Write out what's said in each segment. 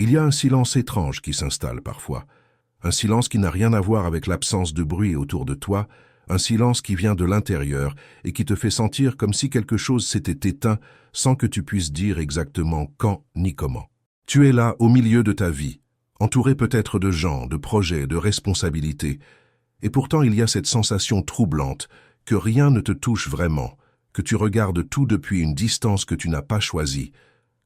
Il y a un silence étrange qui s'installe parfois, un silence qui n'a rien à voir avec l'absence de bruit autour de toi, un silence qui vient de l'intérieur et qui te fait sentir comme si quelque chose s'était éteint sans que tu puisses dire exactement quand ni comment. Tu es là au milieu de ta vie, entouré peut-être de gens, de projets, de responsabilités, et pourtant il y a cette sensation troublante que rien ne te touche vraiment, que tu regardes tout depuis une distance que tu n'as pas choisie,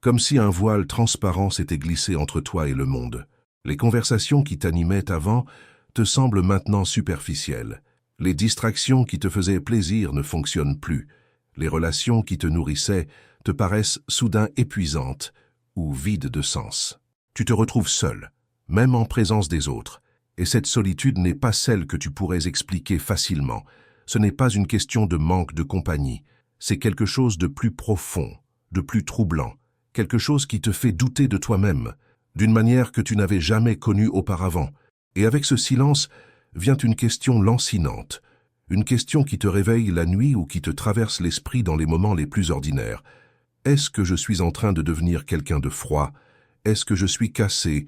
comme si un voile transparent s'était glissé entre toi et le monde. Les conversations qui t'animaient avant te semblent maintenant superficielles. Les distractions qui te faisaient plaisir ne fonctionnent plus. Les relations qui te nourrissaient te paraissent soudain épuisantes ou vides de sens. Tu te retrouves seul, même en présence des autres. Et cette solitude n'est pas celle que tu pourrais expliquer facilement. Ce n'est pas une question de manque de compagnie. C'est quelque chose de plus profond, de plus troublant. Quelque chose qui te fait douter de toi-même, d'une manière que tu n'avais jamais connue auparavant. Et avec ce silence vient une question lancinante, une question qui te réveille la nuit ou qui te traverse l'esprit dans les moments les plus ordinaires. Est-ce que je suis en train de devenir quelqu'un de froid? Est-ce que je suis cassé?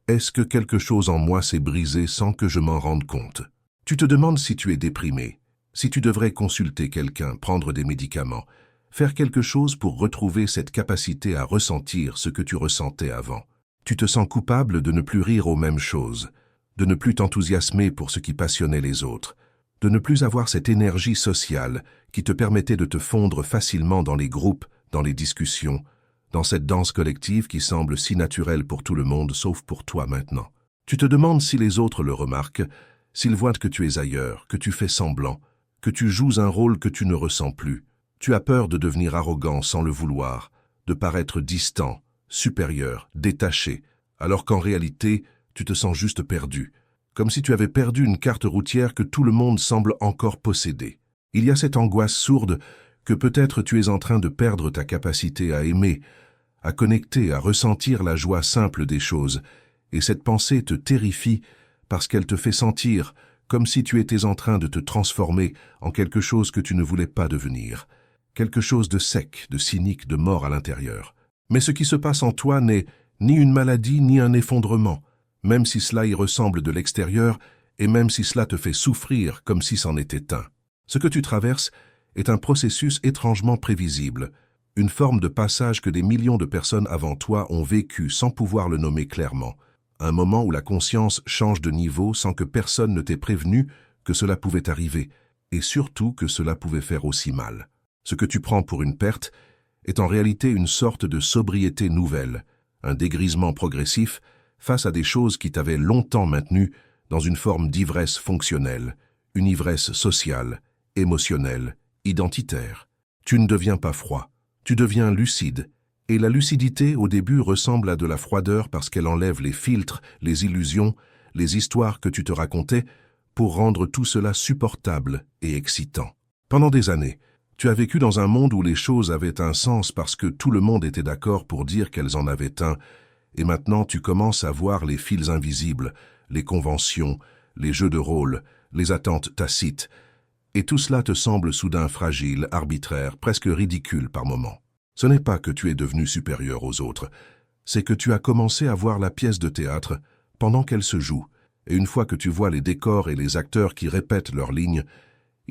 Est-ce que quelque chose en moi s'est brisé sans que je m'en rende compte? Tu te demandes si tu es déprimé, si tu devrais consulter quelqu'un, prendre des médicaments, faire quelque chose pour retrouver cette capacité à ressentir ce que tu ressentais avant. Tu te sens coupable de ne plus rire aux mêmes choses, de ne plus t'enthousiasmer pour ce qui passionnait les autres, de ne plus avoir cette énergie sociale qui te permettait de te fondre facilement dans les groupes, dans les discussions, dans cette danse collective qui semble si naturelle pour tout le monde sauf pour toi maintenant. Tu te demandes si les autres le remarquent, s'ils voient que tu es ailleurs, que tu fais semblant, que tu joues un rôle que tu ne ressens plus. Tu as peur de devenir arrogant sans le vouloir, de paraître distant, supérieur, détaché, alors qu'en réalité, tu te sens juste perdu, comme si tu avais perdu une carte routière que tout le monde semble encore posséder. Il y a cette angoisse sourde que peut-être tu es en train de perdre ta capacité à aimer, à connecter, à ressentir la joie simple des choses, et cette pensée te terrifie parce qu'elle te fait sentir comme si tu étais en train de te transformer en quelque chose que tu ne voulais pas devenir, quelque chose de sec, de cynique, de mort à l'intérieur. Mais ce qui se passe en toi n'est ni une maladie ni un effondrement, même si cela y ressemble de l'extérieur et même si cela te fait souffrir comme si c'en était un. Ce que tu traverses est un processus étrangement prévisible, une forme de passage que des millions de personnes avant toi ont vécu sans pouvoir le nommer clairement, un moment où la conscience change de niveau sans que personne ne t'ait prévenu que cela pouvait arriver, et surtout que cela pouvait faire aussi mal. Ce que tu prends pour une perte est en réalité une sorte de sobriété nouvelle, un dégrisement progressif face à des choses qui t'avaient longtemps maintenu dans une forme d'ivresse fonctionnelle, une ivresse sociale, émotionnelle, identitaire. Tu ne deviens pas froid, tu deviens lucide, et la lucidité au début ressemble à de la froideur parce qu'elle enlève les filtres, les illusions, les histoires que tu te racontais pour rendre tout cela supportable et excitant. Pendant des années, tu as vécu dans un monde où les choses avaient un sens parce que tout le monde était d'accord pour dire qu'elles en avaient un, et maintenant tu commences à voir les fils invisibles, les conventions, les jeux de rôle, les attentes tacites, et tout cela te semble soudain fragile, arbitraire, presque ridicule par moments. Ce n'est pas que tu es devenu supérieur aux autres, c'est que tu as commencé à voir la pièce de théâtre pendant qu'elle se joue, et une fois que tu vois les décors et les acteurs qui répètent leurs lignes,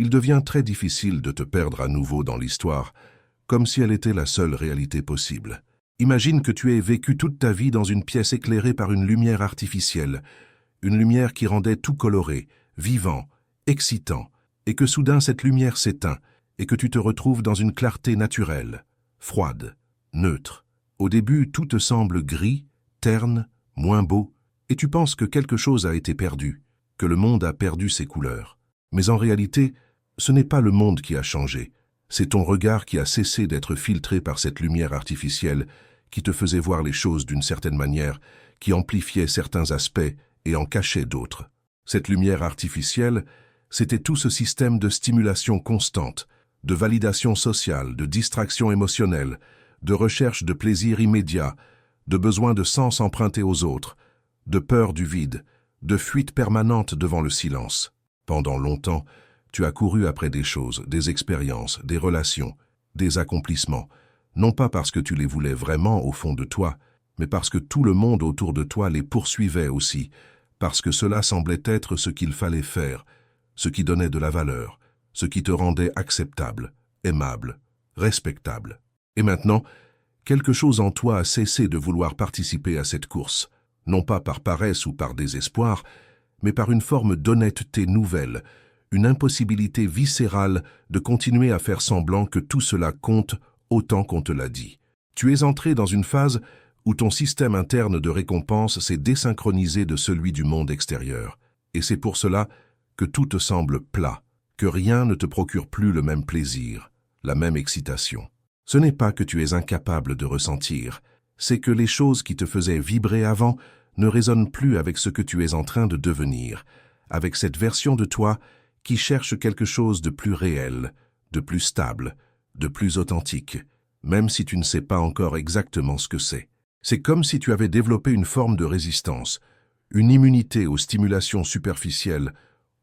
il devient très difficile de te perdre à nouveau dans l'histoire, comme si elle était la seule réalité possible. Imagine que tu aies vécu toute ta vie dans une pièce éclairée par une lumière artificielle, une lumière qui rendait tout coloré, vivant, excitant, et que soudain cette lumière s'éteint, et que tu te retrouves dans une clarté naturelle, froide, neutre. Au début, tout te semble gris, terne, moins beau, et tu penses que quelque chose a été perdu, que le monde a perdu ses couleurs. Mais en réalité, ce n'est pas le monde qui a changé, c'est ton regard qui a cessé d'être filtré par cette lumière artificielle qui te faisait voir les choses d'une certaine manière, qui amplifiait certains aspects et en cachait d'autres. Cette lumière artificielle, c'était tout ce système de stimulation constante, de validation sociale, de distraction émotionnelle, de recherche de plaisir immédiat, de besoin de sens emprunté aux autres, de peur du vide, de fuite permanente devant le silence. Pendant longtemps, tu as couru après des choses, des expériences, des relations, des accomplissements, non pas parce que tu les voulais vraiment au fond de toi, mais parce que tout le monde autour de toi les poursuivait aussi, parce que cela semblait être ce qu'il fallait faire, ce qui donnait de la valeur, ce qui te rendait acceptable, aimable, respectable. Et maintenant, quelque chose en toi a cessé de vouloir participer à cette course, non pas par paresse ou par désespoir, mais par une forme d'honnêteté nouvelle, une impossibilité viscérale de continuer à faire semblant que tout cela compte autant qu'on te l'a dit. Tu es entré dans une phase où ton système interne de récompense s'est désynchronisé de celui du monde extérieur. Et c'est pour cela que tout te semble plat, que rien ne te procure plus le même plaisir, la même excitation. Ce n'est pas que tu es incapable de ressentir, c'est que les choses qui te faisaient vibrer avant ne résonnent plus avec ce que tu es en train de devenir, avec cette version de toi qui cherche quelque chose de plus réel, de plus stable, de plus authentique, même si tu ne sais pas encore exactement ce que c'est. C'est comme si tu avais développé une forme de résistance, une immunité aux stimulations superficielles,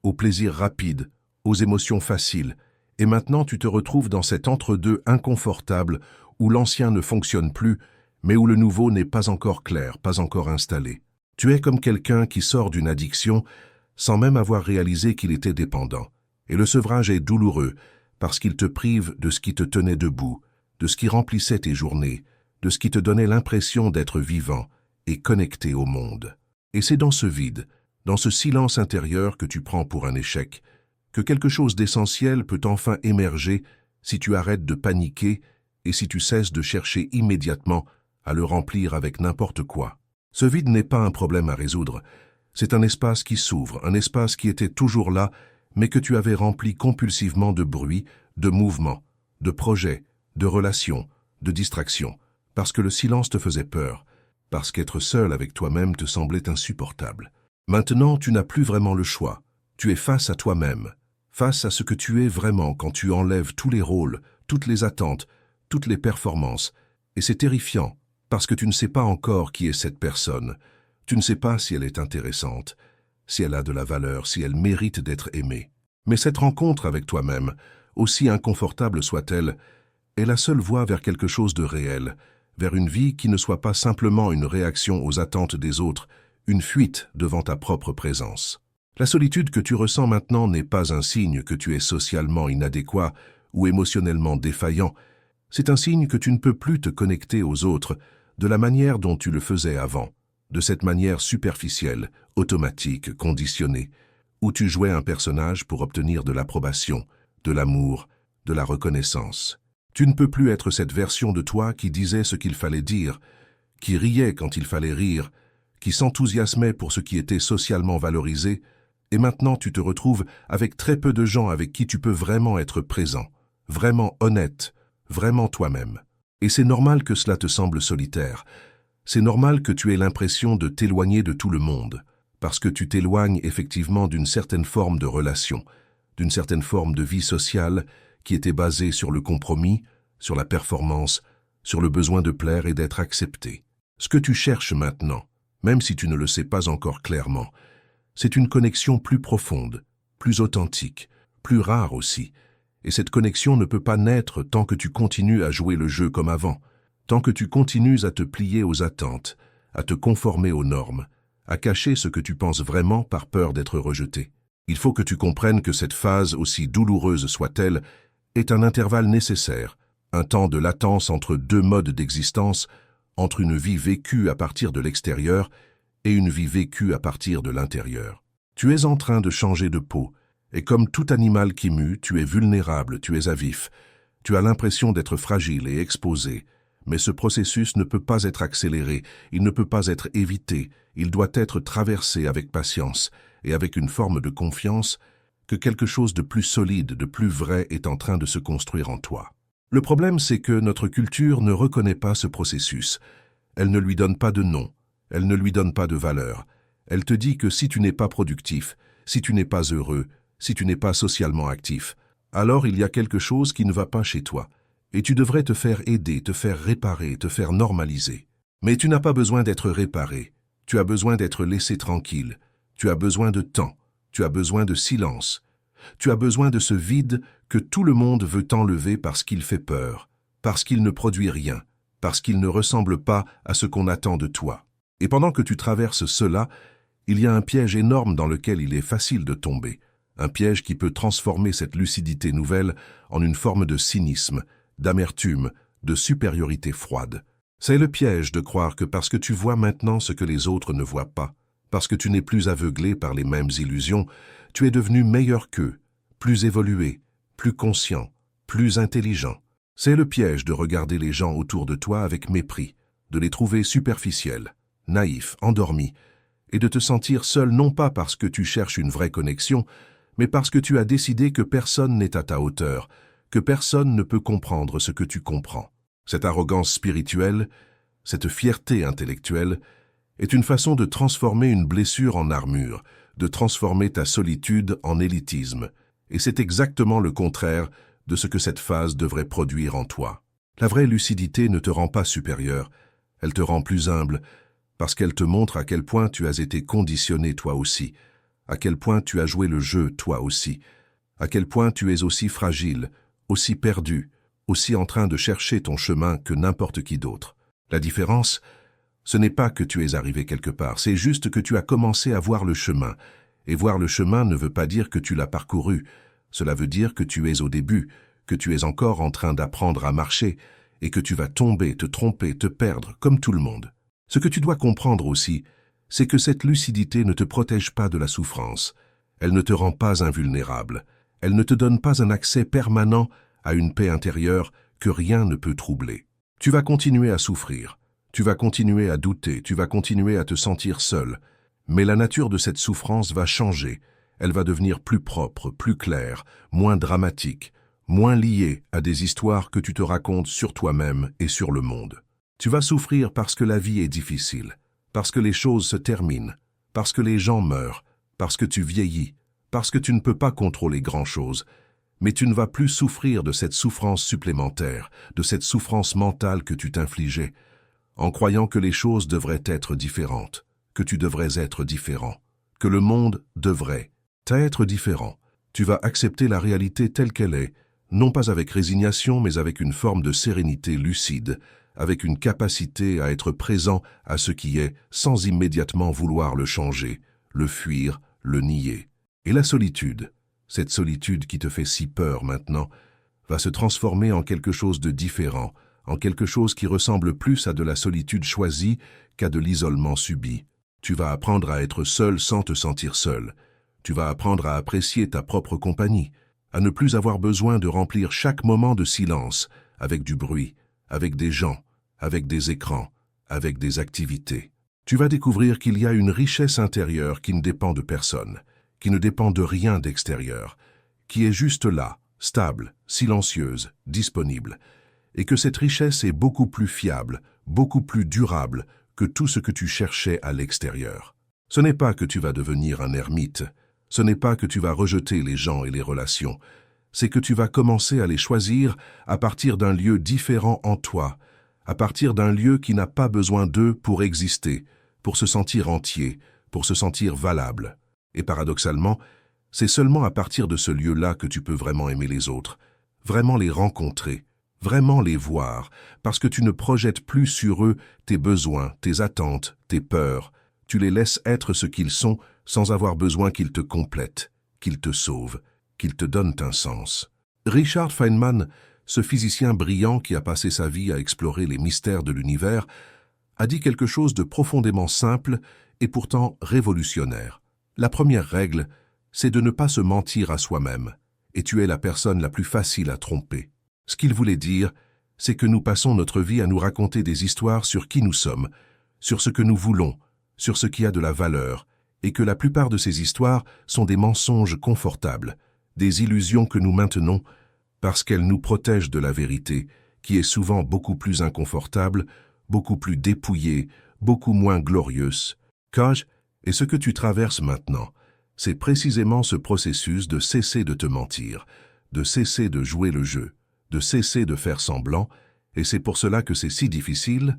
aux plaisirs rapides, aux émotions faciles, et maintenant tu te retrouves dans cet entre-deux inconfortable où l'ancien ne fonctionne plus, mais où le nouveau n'est pas encore clair, pas encore installé. Tu es comme quelqu'un qui sort d'une addiction sans même avoir réalisé qu'il était dépendant. Et le sevrage est douloureux parce qu'il te prive de ce qui te tenait debout, de ce qui remplissait tes journées, de ce qui te donnait l'impression d'être vivant et connecté au monde. Et c'est dans ce vide, dans ce silence intérieur que tu prends pour un échec, que quelque chose d'essentiel peut enfin émerger si tu arrêtes de paniquer et si tu cesses de chercher immédiatement à le remplir avec n'importe quoi. Ce vide n'est pas un problème à résoudre, c'est un espace qui s'ouvre, un espace qui était toujours là, mais que tu avais rempli compulsivement de bruit, de mouvements, de projets, de relations, de distractions, parce que le silence te faisait peur, parce qu'être seul avec toi-même te semblait insupportable. Maintenant, tu n'as plus vraiment le choix. Tu es face à toi-même, face à ce que tu es vraiment quand tu enlèves tous les rôles, toutes les attentes, toutes les performances. Et c'est terrifiant, parce que tu ne sais pas encore qui est cette personne. Tu ne sais pas si elle est intéressante, si elle a de la valeur, si elle mérite d'être aimée. Mais cette rencontre avec toi-même, aussi inconfortable soit-elle, est la seule voie vers quelque chose de réel, vers une vie qui ne soit pas simplement une réaction aux attentes des autres, une fuite devant ta propre présence. La solitude que tu ressens maintenant n'est pas un signe que tu es socialement inadéquat ou émotionnellement défaillant, c'est un signe que tu ne peux plus te connecter aux autres de la manière dont tu le faisais avant, de cette manière superficielle, automatique, conditionnée, où tu jouais un personnage pour obtenir de l'approbation, de l'amour, de la reconnaissance. Tu ne peux plus être cette version de toi qui disait ce qu'il fallait dire, qui riait quand il fallait rire, qui s'enthousiasmait pour ce qui était socialement valorisé, et maintenant tu te retrouves avec très peu de gens avec qui tu peux vraiment être présent, vraiment honnête, vraiment toi-même. Et c'est normal que cela te semble solitaire. C'est normal que tu aies l'impression de t'éloigner de tout le monde, parce que tu t'éloignes effectivement d'une certaine forme de relation, d'une certaine forme de vie sociale qui était basée sur le compromis, sur la performance, sur le besoin de plaire et d'être accepté. Ce que tu cherches maintenant, même si tu ne le sais pas encore clairement, c'est une connexion plus profonde, plus authentique, plus rare aussi. Et cette connexion ne peut pas naître tant que tu continues à jouer le jeu comme avant, tant que tu continues à te plier aux attentes, à te conformer aux normes, à cacher ce que tu penses vraiment par peur d'être rejeté. Il faut que tu comprennes que cette phase, aussi douloureuse soit-elle, est un intervalle nécessaire, un temps de latence entre deux modes d'existence, entre une vie vécue à partir de l'extérieur et une vie vécue à partir de l'intérieur. Tu es en train de changer de peau, et comme tout animal qui mue, tu es vulnérable, tu es à vif. Tu as l'impression d'être fragile et exposé, mais ce processus ne peut pas être accéléré, il ne peut pas être évité, il doit être traversé avec patience et avec une forme de confiance que quelque chose de plus solide, de plus vrai est en train de se construire en toi. Le problème, c'est que notre culture ne reconnaît pas ce processus. Elle ne lui donne pas de nom, elle ne lui donne pas de valeur. Elle te dit que si tu n'es pas productif, si tu n'es pas heureux, si tu n'es pas socialement actif, alors il y a quelque chose qui ne va pas chez toi, et tu devrais te faire aider, te faire réparer, te faire normaliser. Mais tu n'as pas besoin d'être réparé, tu as besoin d'être laissé tranquille, tu as besoin de temps, tu as besoin de silence, tu as besoin de ce vide que tout le monde veut enlever parce qu'il fait peur, parce qu'il ne produit rien, parce qu'il ne ressemble pas à ce qu'on attend de toi. Et pendant que tu traverses cela, il y a un piège énorme dans lequel il est facile de tomber. Un piège qui peut transformer cette lucidité nouvelle en une forme de cynisme, d'amertume, de supériorité froide. C'est le piège de croire que parce que tu vois maintenant ce que les autres ne voient pas, parce que tu n'es plus aveuglé par les mêmes illusions, tu es devenu meilleur qu'eux, plus évolué, plus conscient, plus intelligent. C'est le piège de regarder les gens autour de toi avec mépris, de les trouver superficiels, naïfs, endormis, et de te sentir seul non pas parce que tu cherches une vraie connexion, mais parce que tu as décidé que personne n'est à ta hauteur, que personne ne peut comprendre ce que tu comprends. Cette arrogance spirituelle, cette fierté intellectuelle, est une façon de transformer une blessure en armure, de transformer ta solitude en élitisme, et c'est exactement le contraire de ce que cette phase devrait produire en toi. La vraie lucidité ne te rend pas supérieur, elle te rend plus humble, parce qu'elle te montre à quel point tu as été conditionné toi aussi, à quel point tu as joué le jeu toi aussi, à quel point tu es aussi fragile, aussi perdu, aussi en train de chercher ton chemin que n'importe qui d'autre. La différence, ce n'est pas que tu es arrivé quelque part, c'est juste que tu as commencé à voir le chemin. Et voir le chemin ne veut pas dire que tu l'as parcouru, cela veut dire que tu es au début, que tu es encore en train d'apprendre à marcher, et que tu vas tomber, te tromper, te perdre, comme tout le monde. Ce que tu dois comprendre aussi, c'est que cette lucidité ne te protège pas de la souffrance, elle ne te rend pas invulnérable, elle ne te donne pas un accès permanent à une paix intérieure que rien ne peut troubler. Tu vas continuer à souffrir, tu vas continuer à douter, tu vas continuer à te sentir seul, mais la nature de cette souffrance va changer, elle va devenir plus propre, plus claire, moins dramatique, moins liée à des histoires que tu te racontes sur toi-même et sur le monde. Tu vas souffrir parce que la vie est difficile, parce que les choses se terminent, parce que les gens meurent, parce que tu vieillis, parce que tu ne peux pas contrôler grand-chose, mais tu ne vas plus souffrir de cette souffrance supplémentaire, de cette souffrance mentale que tu t'infligeais, en croyant que les choses devraient être différentes, que tu devrais être différent, que le monde devrait être différent. Tu vas accepter la réalité telle qu'elle est, non pas avec résignation, mais avec une forme de sérénité lucide, avec une capacité à être présent à ce qui est, sans immédiatement vouloir le changer, le fuir, le nier. Et la solitude, cette solitude qui te fait si peur maintenant, va se transformer en quelque chose de différent, en quelque chose qui ressemble plus à de la solitude choisie qu'à de l'isolement subi. Tu vas apprendre à être seul sans te sentir seul. Tu vas apprendre à apprécier ta propre compagnie, à ne plus avoir besoin de remplir chaque moment de silence avec du bruit, avec des gens, avec des écrans, avec des activités. Tu vas découvrir qu'il y a une richesse intérieure qui ne dépend de personne, qui ne dépend de rien d'extérieur, qui est juste là, stable, silencieuse, disponible, et que cette richesse est beaucoup plus fiable, beaucoup plus durable que tout ce que tu cherchais à l'extérieur. Ce n'est pas que tu vas devenir un ermite, ce n'est pas que tu vas rejeter les gens et les relations, c'est que tu vas commencer à les choisir à partir d'un lieu différent en toi, à partir d'un lieu qui n'a pas besoin d'eux pour exister, pour se sentir entier, pour se sentir valable. Et paradoxalement, c'est seulement à partir de ce lieu-là que tu peux vraiment aimer les autres, vraiment les rencontrer, vraiment les voir, parce que tu ne projettes plus sur eux tes besoins, tes attentes, tes peurs. Tu les laisses être ce qu'ils sont sans avoir besoin qu'ils te complètent, qu'ils te sauvent, qu'ils te donnent un sens. Richard Feynman, ce physicien brillant qui a passé sa vie à explorer les mystères de l'univers, a dit quelque chose de profondément simple et pourtant révolutionnaire. La première règle, c'est de ne pas se mentir à soi-même, et tu es la personne la plus facile à tromper. Ce qu'il voulait dire, c'est que nous passons notre vie à nous raconter des histoires sur qui nous sommes, sur ce que nous voulons, sur ce qui a de la valeur, et que la plupart de ces histoires sont des mensonges confortables, des illusions que nous maintenons parce qu'elles nous protègent de la vérité, qui est souvent beaucoup plus inconfortable, beaucoup plus dépouillée, beaucoup moins glorieuse. Kaj, et ce que tu traverses maintenant, c'est précisément ce processus de cesser de te mentir, de cesser de jouer le jeu, de cesser de faire semblant, et c'est pour cela que c'est si difficile,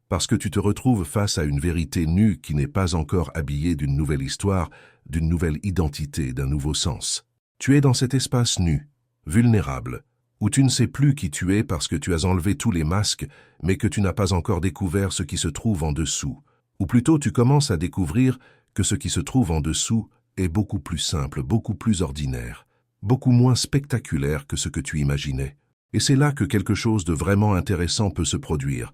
parce que tu te retrouves face à une vérité nue qui n'est pas encore habillée d'une nouvelle histoire, d'une nouvelle identité, d'un nouveau sens. Tu es dans cet espace nu, vulnérable, où tu ne sais plus qui tu es parce que tu as enlevé tous les masques, mais que tu n'as pas encore découvert ce qui se trouve en dessous. Ou plutôt tu commences à découvrir que ce qui se trouve en dessous est beaucoup plus simple, beaucoup plus ordinaire, beaucoup moins spectaculaire que ce que tu imaginais. Et c'est là que quelque chose de vraiment intéressant peut se produire,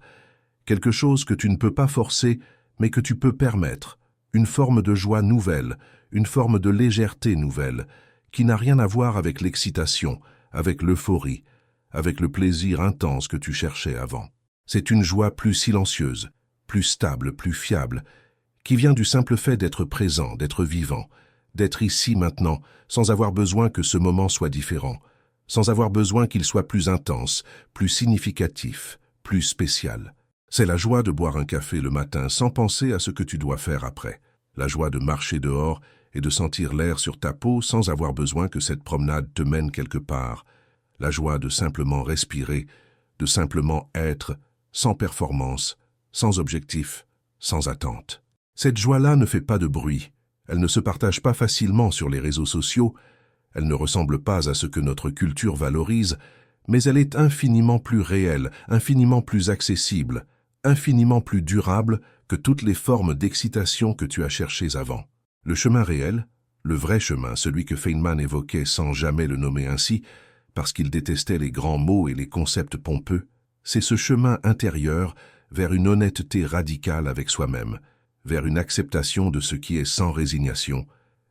quelque chose que tu ne peux pas forcer, mais que tu peux permettre, une forme de joie nouvelle, une forme de légèreté nouvelle, qui n'a rien à voir avec l'excitation, avec l'euphorie, avec le plaisir intense que tu cherchais avant. C'est une joie plus silencieuse, plus stable, plus fiable, qui vient du simple fait d'être présent, d'être vivant, d'être ici maintenant, sans avoir besoin que ce moment soit différent, sans avoir besoin qu'il soit plus intense, plus significatif, plus spécial. C'est la joie de boire un café le matin sans penser à ce que tu dois faire après, la joie de marcher dehors et de sentir l'air sur ta peau sans avoir besoin que cette promenade te mène quelque part, la joie de simplement respirer, de simplement être, sans performance, sans objectif, sans attente. Cette joie-là ne fait pas de bruit, elle ne se partage pas facilement sur les réseaux sociaux, elle ne ressemble pas à ce que notre culture valorise, mais elle est infiniment plus réelle, infiniment plus accessible, infiniment plus durable que toutes les formes d'excitation que tu as cherchées avant. Le chemin réel, le vrai chemin, celui que Feynman évoquait sans jamais le nommer ainsi, parce qu'il détestait les grands mots et les concepts pompeux, c'est ce chemin intérieur vers une honnêteté radicale avec soi-même, vers une acceptation de ce qui est sans résignation,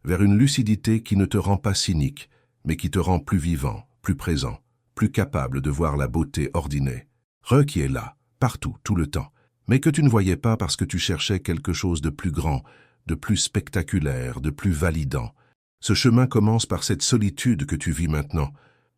vers une lucidité qui ne te rend pas cynique, mais qui te rend plus vivant, plus présent, plus capable de voir la beauté ordinaire, qui est là, partout, tout le temps, mais que tu ne voyais pas parce que tu cherchais quelque chose de plus grand, de plus spectaculaire, de plus validant. Ce chemin commence par cette solitude que tu vis maintenant,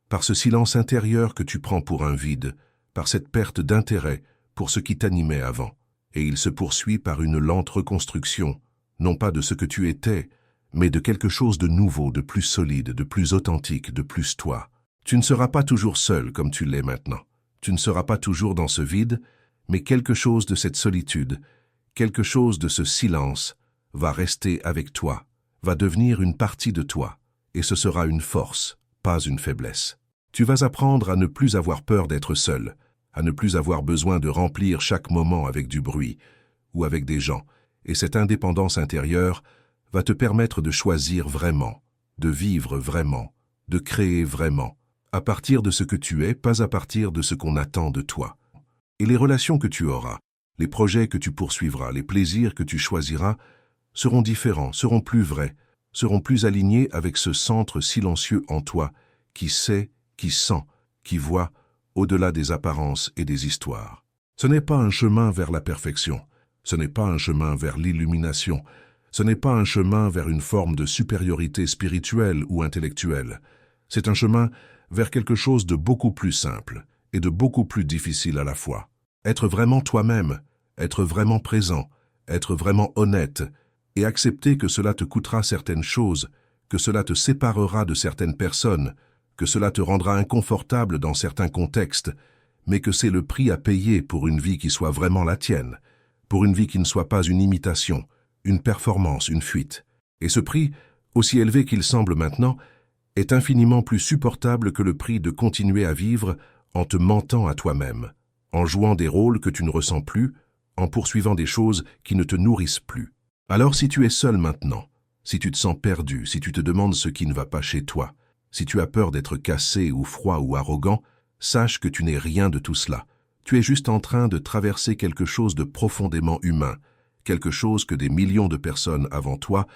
par ce silence intérieur que tu prends pour un vide, par cette perte d'intérêt pour ce qui t'animait avant, et il se poursuit par une lente reconstruction, non pas de ce que tu étais, mais de quelque chose de nouveau, de plus solide, de plus authentique, de plus toi. Tu ne seras pas toujours seul comme tu l'es maintenant. Tu ne seras pas toujours dans ce vide, mais quelque chose de cette solitude, quelque chose de ce silence va rester avec toi, va devenir une partie de toi, et ce sera une force, pas une faiblesse. Tu vas apprendre à ne plus avoir peur d'être seul, à ne plus avoir besoin de remplir chaque moment avec du bruit ou avec des gens, et cette indépendance intérieure va te permettre de choisir vraiment, de vivre vraiment, de créer vraiment, à partir de ce que tu es, pas à partir de ce qu'on attend de toi. Et les relations que tu auras, les projets que tu poursuivras, les plaisirs que tu choisiras, seront différents, seront plus vrais, seront plus alignés avec ce centre silencieux en toi, qui sait, qui sent, qui voit, au-delà des apparences et des histoires. Ce n'est pas un chemin vers la perfection, ce n'est pas un chemin vers l'illumination, ce n'est pas un chemin vers une forme de supériorité spirituelle ou intellectuelle. C'est un chemin vers quelque chose de beaucoup plus simple et de beaucoup plus difficile à la fois. Être vraiment toi-même, être vraiment présent, être vraiment honnête, et accepter que cela te coûtera certaines choses, que cela te séparera de certaines personnes, que cela te rendra inconfortable dans certains contextes, mais que c'est le prix à payer pour une vie qui soit vraiment la tienne, pour une vie qui ne soit pas une imitation, une performance, une fuite. Et ce prix, aussi élevé qu'il semble maintenant, est infiniment plus supportable que le prix de continuer à vivre en te mentant à toi-même, en jouant des rôles que tu ne ressens plus, en poursuivant des choses qui ne te nourrissent plus. Alors si tu es seul maintenant, si tu te sens perdu, si tu te demandes ce qui ne va pas chez toi, si tu as peur d'être cassé ou froid ou arrogant, sache que tu n'es rien de tout cela. Tu es juste en train de traverser quelque chose de profondément humain, quelque chose que des millions de personnes avant toi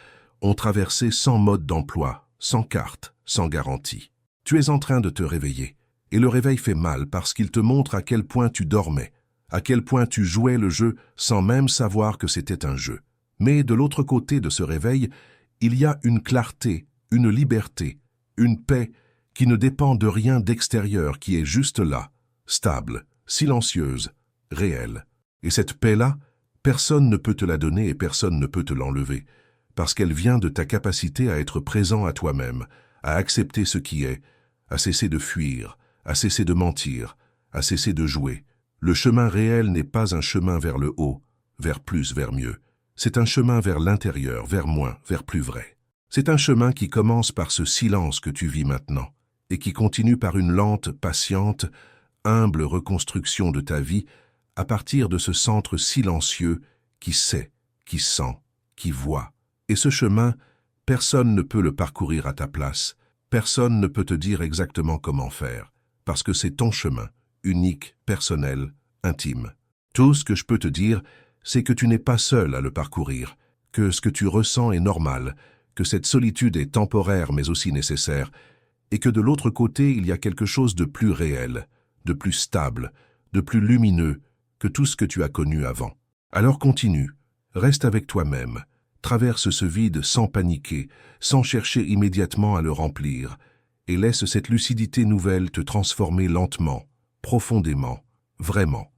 ont traversé sans mode d'emploi, sans carte, sans garantie. Tu es en train de te réveiller, et le réveil fait mal parce qu'il te montre à quel point tu dormais, à quel point tu jouais le jeu sans même savoir que c'était un jeu. Mais de l'autre côté de ce réveil, il y a une clarté, une liberté, une paix qui ne dépend de rien d'extérieur, qui est juste là, stable, silencieuse, réelle. Et cette paix-là, personne ne peut te la donner et personne ne peut te l'enlever, parce qu'elle vient de ta capacité à être présent à toi-même, à accepter ce qui est, à cesser de fuir, à cesser de mentir, à cesser de jouer. Le chemin réel n'est pas un chemin vers le haut, vers plus, vers mieux. C'est un chemin vers l'intérieur, vers moins, vers plus vrai. C'est un chemin qui commence par ce silence que tu vis maintenant, et qui continue par une lente, patiente, humble reconstruction de ta vie à partir de ce centre silencieux qui sait, qui sent, qui voit. Et ce chemin, personne ne peut le parcourir à ta place, personne ne peut te dire exactement comment faire, parce que c'est ton chemin, unique, personnel, intime. Tout ce que je peux te dire, c'est que tu n'es pas seul à le parcourir, que ce que tu ressens est normal, que cette solitude est temporaire mais aussi nécessaire, et que de l'autre côté, il y a quelque chose de plus réel, de plus stable, de plus lumineux que tout ce que tu as connu avant. Alors continue, reste avec toi-même, traverse ce vide sans paniquer, sans chercher immédiatement à le remplir, et laisse cette lucidité nouvelle te transformer lentement, profondément, vraiment.